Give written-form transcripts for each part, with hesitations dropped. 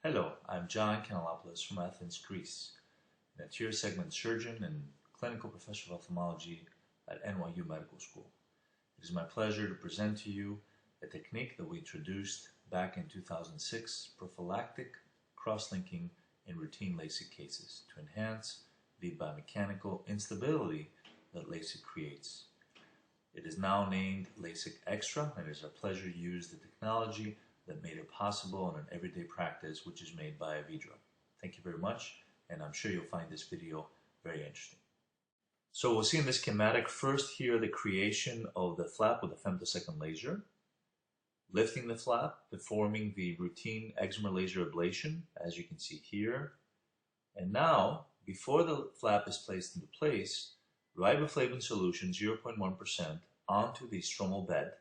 Hello, I'm John Kanelopoulos from Athens, Greece, an anterior segment surgeon and clinical professor of ophthalmology at NYU Medical School. It is my pleasure to present to you a technique that we introduced back in 2006, prophylactic cross-linking in routine Lasik cases to enhance the biomechanical instability that Lasik creates. It is now named Lasik Extra, and it is our pleasure to use the technology that made it possible in an everyday practice, which is made by Avidra. Thank you very much, and I'm sure you'll find this video very interesting. So we'll see in this schematic first here the creation of the flap with a femtosecond laser, lifting the flap, performing the routine excimer laser ablation, as you can see here. And now, before the flap is placed into place, riboflavin solution 0.1% onto the stromal bed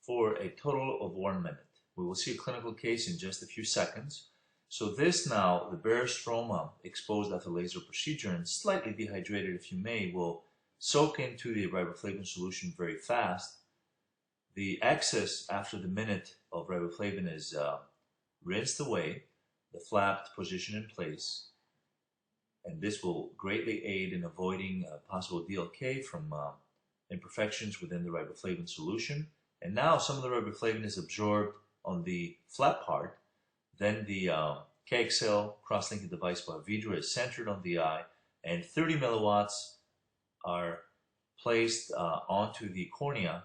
for a total of 1 minute. We will see a clinical case in just a few seconds. So this now, the bare stroma exposed after laser procedure and slightly dehydrated if you may, will soak into the riboflavin solution very fast. The excess after the minute of riboflavin is rinsed away, the flap positioned in place, and this will greatly aid in avoiding possible DLK from imperfections within the riboflavin solution. And now some of the riboflavin is absorbed on the flap part. Then the KXL cross-linking device by Avidra is centered on the eye, and 30 milliwatts are placed onto the cornea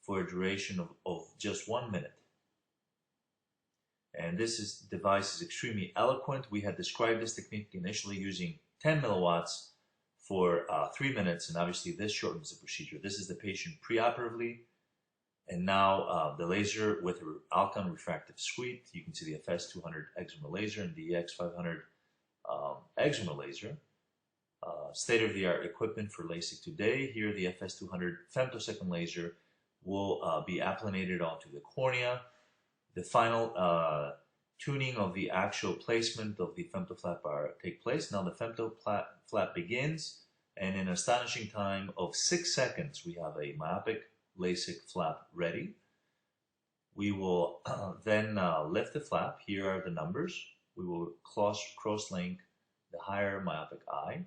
for a duration of just 1 minute. And this device is extremely eloquent. We had described this technique initially using 10 milliwatts for 3 minutes, and obviously this shortens the procedure. This is the patient preoperatively, and now the laser with an Alcon refractive suite. You can see the FS200 excimer laser and the EX500 excimer laser. State-of-the-art equipment for LASIK today. Here the FS200 femtosecond laser will be applanated onto the cornea. The final tuning of the actual placement of the femtoflap take place. Now the femtoflap begins, and in an astonishing time of 6 seconds, we have a myopic Lasik flap ready. We will then lift the flap. Here are the numbers. We will cross-link the higher myopic eye.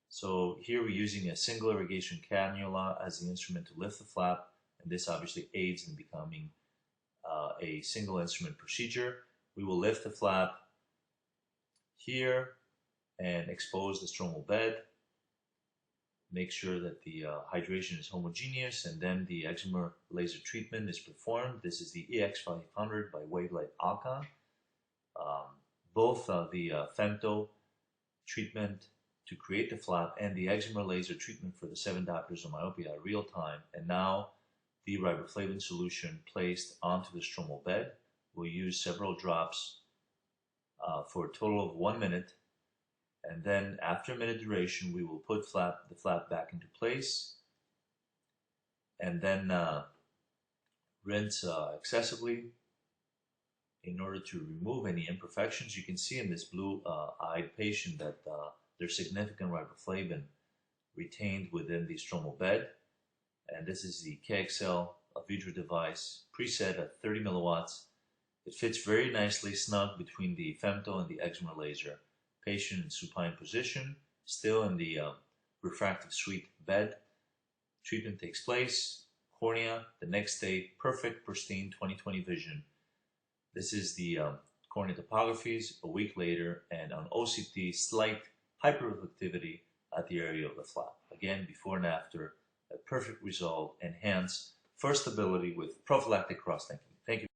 So here we're using a single irrigation cannula as the instrument to lift the flap, and this obviously aids in becoming a single instrument procedure. We will lift the flap here and expose the stromal bed. Make sure that the hydration is homogeneous, and then the excimer laser treatment is performed. This is the EX500 by Wavelight Alcon. Both the femto treatment to create the flap and the excimer laser treatment for the 7 diopters of myopia are real time. And now the riboflavin solution placed onto the stromal bed. We'll use several drops for a total of 1 minute. And then after a minute duration, we will put the flap back into place, and then rinse excessively in order to remove any imperfections. You can see in this blue-eyed patient that there's significant riboflavin retained within the stromal bed. And this is the KXL Avidra device, preset at 30 milliwatts. It fits very nicely snug between the femto and the excimer laser. Patient in supine position, still in the refractive suite bed. Treatment takes place, cornea, the next day, perfect, pristine 20/20 vision. This is the cornea topographies a week later, and on OCT, slight hyperreflectivity at the area of the flap. Again, before and after, a perfect result, enhanced for stability with prophylactic cross-linking. Thank you.